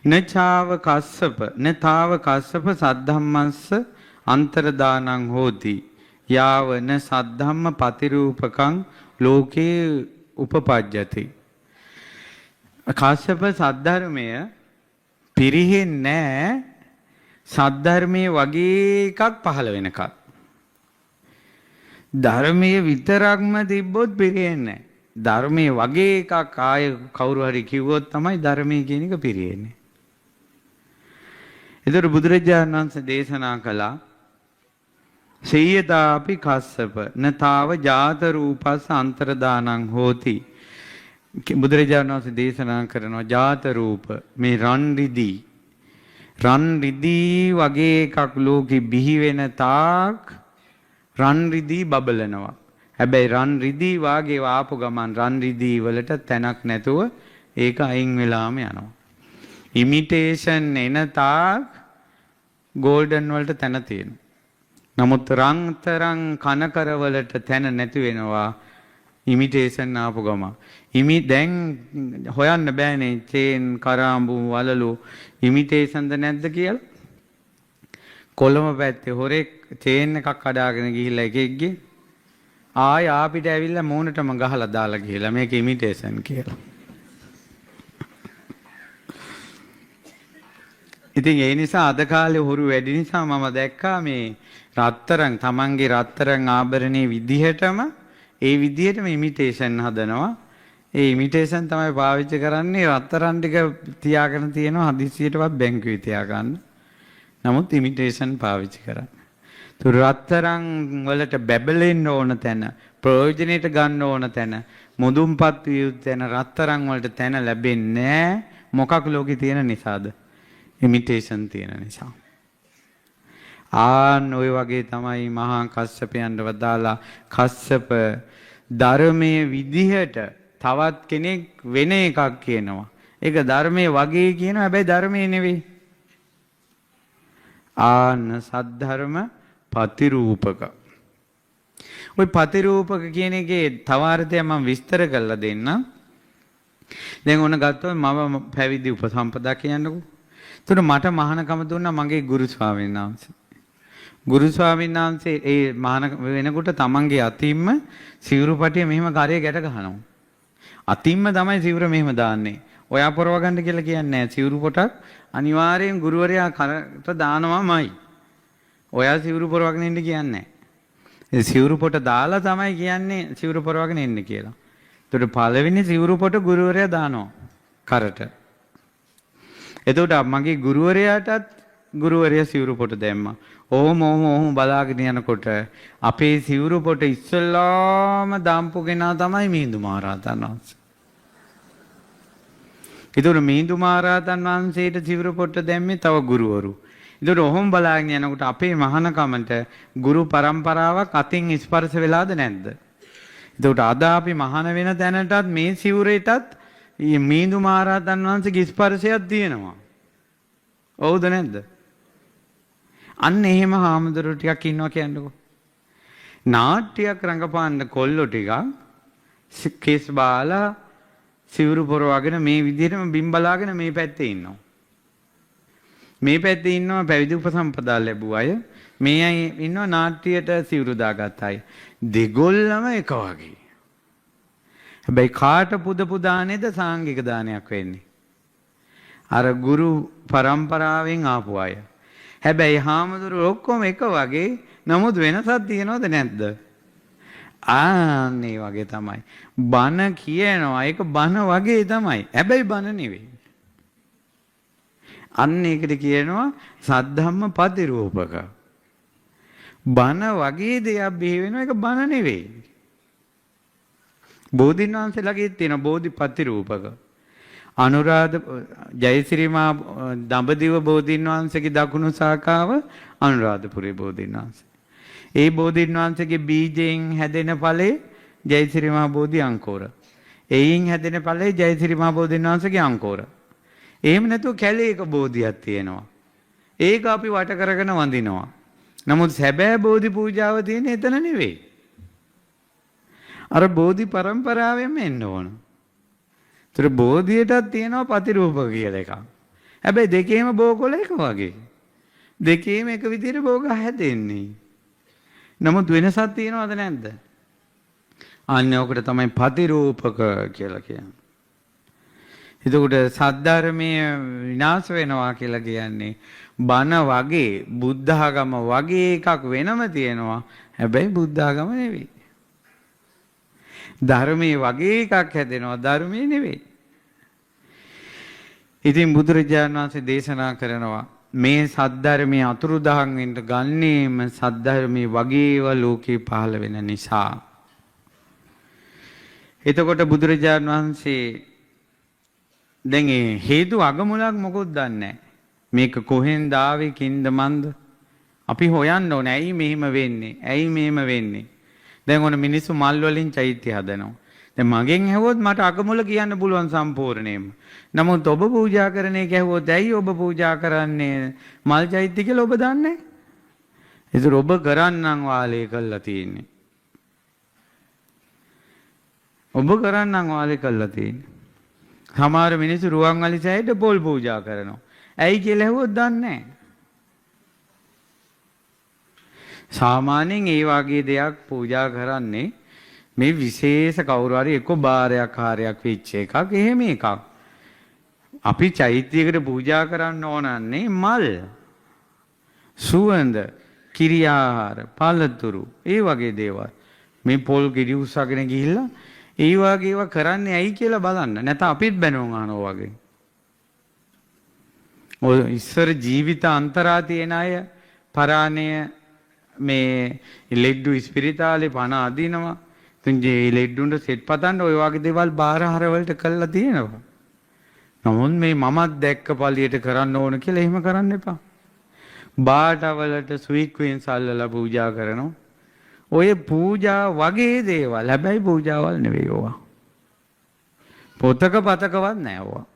නචාව කස්සප නතාව කස්සප සද්ධම්මස්ස අන්තරදානං හෝති යාවන සද්ධම්ම පතිරූපකං ලෝකේ උපපජ්ජති. කස්සප සද්ධර්මය පිරිහෙන්නේ සද්ධර්මයේ වගේ එකක් පහළ වෙනකල්. ධර්මයේ විතරක්ම තිබ්බොත් පිරිහෙන්නේ නැහැ. ධර්මයේ වගේ එකක් ආය කවුරු හරි කිව්වොත් තමයි ධර්මයේ කියන එක පිරිහෙන්නේ. ඒතර බුදුරජාණන් වහන්සේ දේශනා කළා සේයදාපි කස්සප නතාව ජාත රූපස්ස අන්තරදානං හෝති. බුදුරජාණන් වහන්සේ දේශනා කරනවා ජාත රූප මේ රන් රිදී වගේ එකක් ලෝකෙ බිහි වෙන තාක් රන් රිදී බබලනවා. හැබැයි රන් රිදී වාගේ ආපු ගමන් රන් රිදී වලට තැනක් නැතුව ඒක අයින් වෙලාම යනවා. ඉමිටේෂන් එන තාක් ගෝල්ඩන් වලට තැන තියෙනවා. නමුත් රන්තරන් කනකර වලට තැන නැති වෙනවා ඉමිටේෂන් ආපු ගමන්. දැන් හොයන්න බෑනේ චේන් කරාඹු වලලු ඉමිටේෂන්ද නැද්ද කියලා. කොළඹ පැත්තේ හොරෙක් චේන් එකක් කඩාගෙන ගිහිල්ලා එකෙක්ගේ ආය ආපිට ඇවිල්ලා මූණටම ගහලා දාලා ගිහිල්ලා මේක ඉමිටේෂන් කියලා. ඉතින් ඒ නිසා අද කාලේ හොරු වැඩි නිසා මම දැක්කා මේ රත්තරන් තමන්ගේ රත්තරන් ආභරණේ විදිහටම ඒ විදිහටම ඉමිටේෂන් හදනවා. ඒ ඉමිටේෂන් තමයි පාවිච්චි කරන්නේ රත්තරන් ටික තියාගෙන තියෙනවා හදිසියටවත් බැංකුවේ තියාගන්න. නමුත් ඉමිටේෂන් පාවිච්චි කරන්නේ. තුර රත්තරන් වලට බැබලෙන්න ඕන තැන, ප්‍රයෝජනෙට ගන්න ඕන තැන, මුදුන්පත් විය යුතු තැන රත්තරන් වලට තැන ලැබෙන්නේ නැහැ. මොකක් ලෝකේ තියෙන නිසාද? ඉමිටේෂන් තියෙන නිසා. ආන් ඔය වගේ තමයි මහා කස්සපයන්ට වදාලා කස්සප ධර්මයේ විදිහට තවත් කෙනෙක් වෙන එකක් කියනවා. ඒක ධර්මයේ වගේ කියනවා හැබැයි ධර්මයේ නෙවෙයි. ආන සද්ධර්ම පතිරූපක. ওই පතිරූපක කියන එකේ තව අර්ථයක් මම විස්තර කරලා දෙන්නම්. දැන් ඕන ගත්තොත් මම පැවිදි උපසම්පදා කියන්නකෝ. එතකොට මට මහානකම දුන්නා මගේ ගුරු ස්වාමීන් වහන්සේ. ගුරු ස්වාමීන් වහන්සේ ඒ මහාන වෙනකොට තමන්ගේ අතින්ම සිවුරුපටිය මෙහෙම කරේ ගැට ගහනවා. අතින්ම තමයි සිවුර මෙහෙම දාන්නේ. ඔයා පොරව ගන්න කියලා කියන්නේ නැහැ. සිවුරු පොටක් අනිවාර්යෙන් ගුරුවරයා කරට දානවාමයි. ඔයා සිවුරු පොරවගෙන ඉන්න කියන්නේ නැහැ. ඒ සිවුරු පොට දාලා තමයි කියන්නේ සිවුරු පොරවගෙන ඉන්න කියලා. එතකොට පළවෙනි සිවුරු පොට ගුරුවරයා දානවා කරට. එතකොට මගේ ගුරුවරයාටත් ගුරුවරයා සිවුරු පොට දැම්මා. ඔහොම බලාගෙන යනකොට අපේ සිවුරු පොට ඉස්සල්ලාම දාම්පු කෙනා තමයි මිහිඳු මහරහතන් වහන්සේ. ඒතකොට මිහිඳු මහරහතන් වහන්සේට සිවුරු පොට දැම්මේ තව ගුරුවරු. ඒතකොට ඔහොම බලාගෙන යනකොට අපේ මහානකමට ගුරු පරම්පරාවක් අතින් ස්පර්ශ වෙලාද නැද්ද? එතකොට අද අපි මහාන වෙන තැනටත් මේ සිවුරේටත් මිහිඳු මහරහතන් වහන්සේගේ ස්පර්ශයක් තියෙනවා. ඔව්ද නැද්ද? අන්න එහෙම හාමුදුරුවෝ ටිකක් ඉන්නවා කියන්නකෝ. නාට්‍යයක් රංගපාන්න කොල්ලෝ ටිකක් කෙස් බාලා සිවුරු පොරවගෙන මේ විදිහටම බිම් බලාගෙන මේ පැත්තේ ඉන්නවා. මේ පැත්තේ ඉන්නවා පැවිදි උපසම්පදා ලැබුව අය. මේ අය ඉන්නවා නාට්‍යයට සිවුරු දාගත් අය. දෙගොල්ලම එක වගේ. හැබැයි කාට පුද දානේද සාංගික දානයක් වෙන්නේ? අර ගුරු පරම්පරාවෙන් ආපු අය. හැබැයි හාමුදුරුවෝ ඔක්කොම එක වගේ. නමුත් වෙනසක් තියෙනවද නැද්ද? ආන්නේ වගේ තමයි. බණ කියනවා ඒක බණ වගේ තමයි. හැබැයි බණ නෙවෙයි. අන්න ඒකට කියනවා සද්ධම්ම පතිරූපක. බණ වගේ දෙයක් බිහි වෙනවා ඒක බණ නෙවෙයි. බෝධීන් වහන්සේලාගේ තියෙන බෝධි පතිරූපක. අනුරාධ ජයසිරි මා දඹදිව බෝධීන් වහන්සේගේ දකුණු ශාඛාව අනුරාධපුරේ බෝධීන් වහන්සේ. ඒ බෝධීන් වහන්සේගේ බීජයෙන් හැදෙන ඵලේ ජයසිරි මා බෝධි අංකෝර. එයින් හැදෙන ඵලේ ජයසිරි මා බෝධීන් වහන්සේගේ අංකෝර. එහෙම නැතුව කැලේක බෝධියක් තියෙනවා. ඒක අපි වට කරගෙන වඳිනවා. නමුත් සැබෑ බෝධි පූජාව තියෙන්නේ එතන නෙවෙයි. අර බෝධි පරම්පරාවෙම එන්න ඕන. ඒතර බෝධියටත් තියෙනවා පතිරූපක කියලා එකක්. හැබැයි දෙකේම බෝකොල එක වගේ. දෙකේම එක විදිහට බෝග හැදෙන්නේ. නමුත් වෙනසක් තියෙනවද නැද්ද? අන්න ඔකට තමයි ප්‍රතිරූපක කියලා කියන්නේ. එතකොට සද්ධර්මයේ විනාශ වෙනවා කියලා කියන්නේ බණ වගේ බුද්ධ ආගම වගේ එකක් වෙනම තියෙනවා. හැබැයි බුද්ධ ආගම නෙවෙයි. ධර්මයේ වගේ එකක් හැදෙනවා ධර්මයේ නෙවෙයි. ඉතින් බුදුරජාණන් වහන්සේ දේශනා කරනවා මේ සද්ධර්මයේ අතුරුදහන් වෙන්න ගන්නේම සද්ධර්මයේ වගේව ලෝකේ පහළ වෙන නිසා. එතකොට බුදුරජාණන් වහන්සේ දැන් හේතු අගමුලක් මොකොත් දන්නේ නැහැ. මේක කොහෙන්ද ආවේ කින්ද මන්ද? අපි හොයන්න ඕනේ. ඇයි මෙහෙම වෙන්නේ? ඇයි මෙහෙම වෙන්නේ? දැන් ඔන්න මිනිස්සු මල් වලින් චෛත්‍ය හදනවා. දැන් මගෙන් ඇහුවොත් මට අගමුල කියන්න පුළුවන් සම්පූර්ණයෙන්ම. නමුත් ඔබ පූජා කරන එක ඇහුවොත් ඇයි ඔබ පූජා කරන්නේ මල් චෛත්‍ය කියලා ඔබ දන්නේ නැහැ. ඒතර ඔබ කරන්නම් වාලේ කළා තියෙන්නේ. ඔබ කරන්නම් වාලේ කළා තියෙන්නේ. සමහර මිනිස්සු රුවන්වැලි සෑයට පොල් පූජා කරනවා. ඇයි කියලා ඇහුවොත් දන්නේ නැහැ. සාමාන්‍යයෙන් ඒ වගේ දෙයක් පූජා කරන්නේ මේ විශේෂ කවුරු හරි එක්ක බාරයක් හාරයක් වෙච්ච එකක් එහෙම එකක්. අපි චෛත්‍යයකට පූජා කරන්න ඕනන්නේ මල්, සුවඳ, කිරි ආහාර, පළතුරු ඒ වගේ දේවල්. මේ පොල් ගෙඩි උස්සගෙන ගිහිල්ලා ඒ වගේ ඒවා කරන්නේ ඇයි කියලා බලන්න. නැත්නම් අපිත් බැනුම් අහනවා වගේ. ඔය ඉස්සර ජීවිත අන්තරා තියෙන අය පරාණය මේ ලෙඩ්ඩු ස්පිරිතාලේ පණ අදිනවා. ඉතින් මේ ලෙඩ්ඩුන්ට සෙට් පතන්න ඔය වගේ දේවල් බාහිර වලට කළා තියෙනවා. නමුත් මේ මමත් දැක්ක පළියට කරන්න ඕන කියලා එහෙම කරන්න එපා. බාටවලට ස්වික්වින්ස් අල්ලලා පූජා කරනවා. ඔය පූජා වගේ දේවල්. හැබැයි පූජාවල් නෙවෙයි ඕවා. පොතක පතකවත් නෑ ඕවා.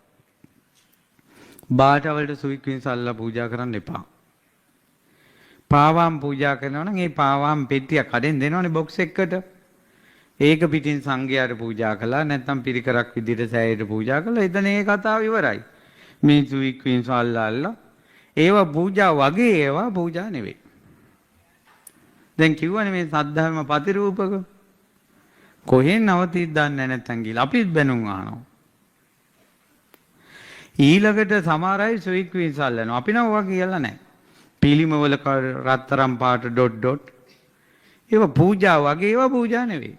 බාටවලට ස්වික්වින්ස් අල්ලලා පූජා කරන්න එපා. පාවම් පූජා කරනවා නම් ඒ පාවම් පෙට්ටිය කඩෙන් දෙනවනේ බොක්ස් එකකට. ඒක පිටින් සංඝයාට පූජා කළා නැත්නම් පිරිකරක් විදිහට සෑයට පූජා කළා. එතන ඒ කතාව ඉවරයි. මේ ස්වික්වින්ස් අල්ලලා ඒවා පූජා වගේ ඒවා පූජා නෙවෙයි. දැන් කිව්වනේ මේ සද්ධර්ම ප්‍රතිරූපක. කොහෙන් නවතිද දන්නේ නැත්නම් ගිහලා අපිත් බැනුම් අහනවා. ඊළඟට සමහර අය ස්වික්වින්ස් අල්ලනවා. අපි නම් ඔවා කියලා නැහැ. පිළිමවල රත්තරන් පාට ඩොට් ඩොට් ඒවා පූජා වගේ ඒවා පූජා නෙවෙයි.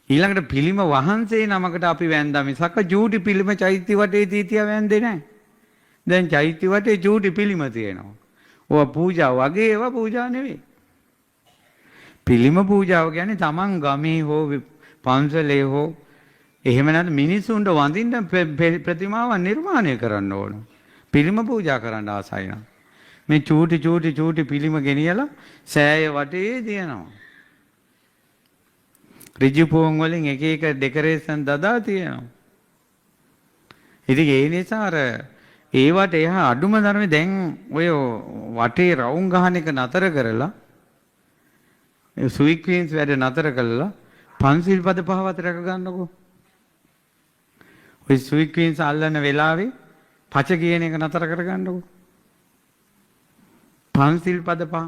ඊළඟට පිළිම වහන්සේ නමකට අපි වැන්දා මිසක් චූටි පිළිම චෛත්‍ය වටේ තීතිය වැන්දේ නැහැ. දැන් චෛත්‍ය වටේ චූටි පිළිම තියෙනවා. ඕවා පූජා වගේ ඒවා පූජා නෙවෙයි. පිළිම පූජාව කියන්නේ Taman ගමේ හෝ පන්සලේ හෝ එහෙම නැත්නම් මිනිසුන්ට වඳින්න ප්‍රතිමාවක් නිර්මාණය කරන්න ඕන. පිළිම පූජා කරන්න ආසයි නම් මේ චූටි පිළිම ගෙනියලා සෑය වටේ තියනවා. ඍජු පොන් වලින් එක එක ඩෙකොරේෂන් දදා තියෙනවා. ඉතින් ඒ නිසා අර ඒවට එහා අඩුම ධර්මේ දැන් ඔය වටේ රවුම් ගහන එක නතර කරලා ඒ ස්වික්වින්ස් වැඩ නතර කළා පන්සිල් පද පහවත් රැක ගන්නකෝ. ඔය ස්වික්වින්ස් අල්ලන වෙලාවේ පච කියන එක නතර කර ගන්නකෝ. පන්සිල් පද පහ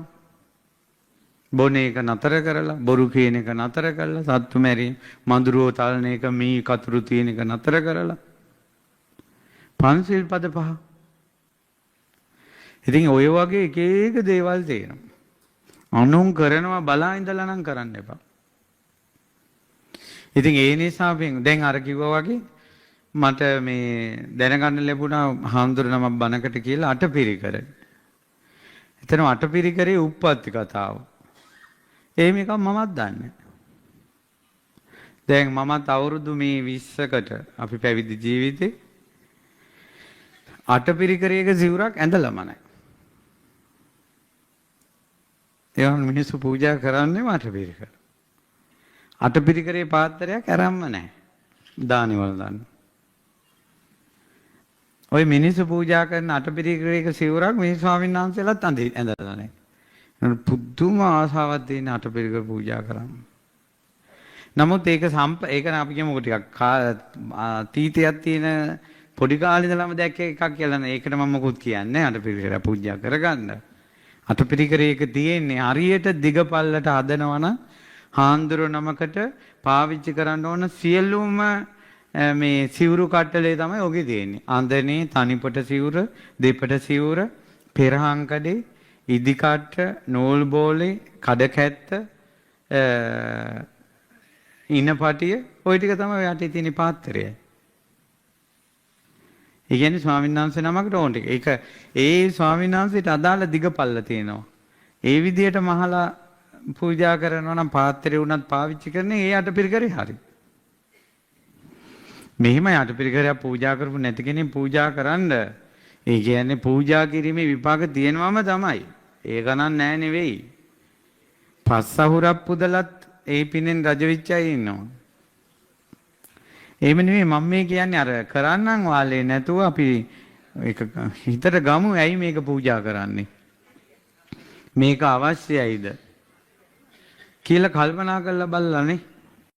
බොන එක නතර කරලා බොරු කියන එක නතර කරලා සත්තු මැරි මඳුරෝ තලන එක මී කතුරු තියෙන එක නතර කරලා පන්සිල් පද පහ. ඉතින් ඔය වගේ එක එක දේවල් තියෙනවා. අනුන් කරනවා බලා ඉඳලා නම් කරන්න එපා. ඉතින් ඒ නිසා දැන් අර කිව්වා වගේ මට මේ දැනගන්න ලැබුණා හාමුදුරනම බණකට කියලා අටපිරිකර. එතන අටපිරිකරේ උප්පත්ති කතාව. එහෙම එකක් මමත් දන්නේ. දැන් මමත් අවුරුදු මේ 20කට අපි පැවිදි ජීවිතේ අටපිරිකරයක සිවුරක් ඇඳලම නැහැ. ඒවන් මිනිස්සු පූජා කරන්නේ අටපිරිකර. අටපිරිකරේ පාත්‍රයක් අරන්ම නැහැ. දානි වල දාන්න. ඔය මිනිස්සු පූජා කරන අටපිරිකරයක සිවුරක් මේ ස්වාමීන් වහන්සේලාත් ඇඳලා නැහැ. පුදුම ආසාවක් තියෙන අටපිරිකර පූජා කරන්න. නමුත් ඒක ඒක අපි කියමුකෝ ටිකක් තීතයක් තියෙන පොඩි කාලේ ඉඳලම දැක්ක එකක් කියලා නේ. ඒකට මම මොකුත් කියන්නේ අටපිරිකර පූජා කරගන්න. අටපිරිකරේ එක තියෙන්නේ හරියට දිග පල්ලට හදනවා නම් හාන්දුරු නමකට පාවිච්චි කරන්න ඕන සියලුම මේ සිවුරු කට්ටලේ තමයි ඔගේ තියෙන්නේ. අඳනේ, තනිපට සිවුර, දෙපට සිවුර, පෙරහංකඩේ, ඉදි කට්ට, නූල් බෝලේ, කඩ කැත්ත, ඉනපටිය ওই ටික තමයි යටි තියෙන පාත්‍රය. ඒ කියන්නේ ස්වාමීන් වහන්සේ නමකට ඕන ටික. ඒක ඒ ස්වාමීන් වහන්සේට අදාළ දිග පල්ල තියෙනවා. ඒ විදිහට මහලා පූජා කරනවා නම් පාත්‍රය උනත් පාවිච්චි කරන්නේ ඒ අටපිරිකරේ හරි. මෙහිම අටපිරිකරයක් පූජා කරපු නැති කෙනෙක් පූජා කරන්න. ඒ කියන්නේ පූජා කිරීමේ විපාක තියෙනවම තමයි. ඒ ගණන් නෑ නෙවෙයි. පස්සහුරක් පුදලත් ඒ පිනෙන් රජ වෙච්ච අය ඉන්නවා. එහෙම නෙවෙයි මම මේ කියන්නේ අර කරන්නම් වාලේ නැතුව අපි ඒක හිතට ගමු ඇයි මේක පූජා කරන්නේ? මේක අවශ්‍යයිද කියලා කල්පනා කරලා බලලානේ.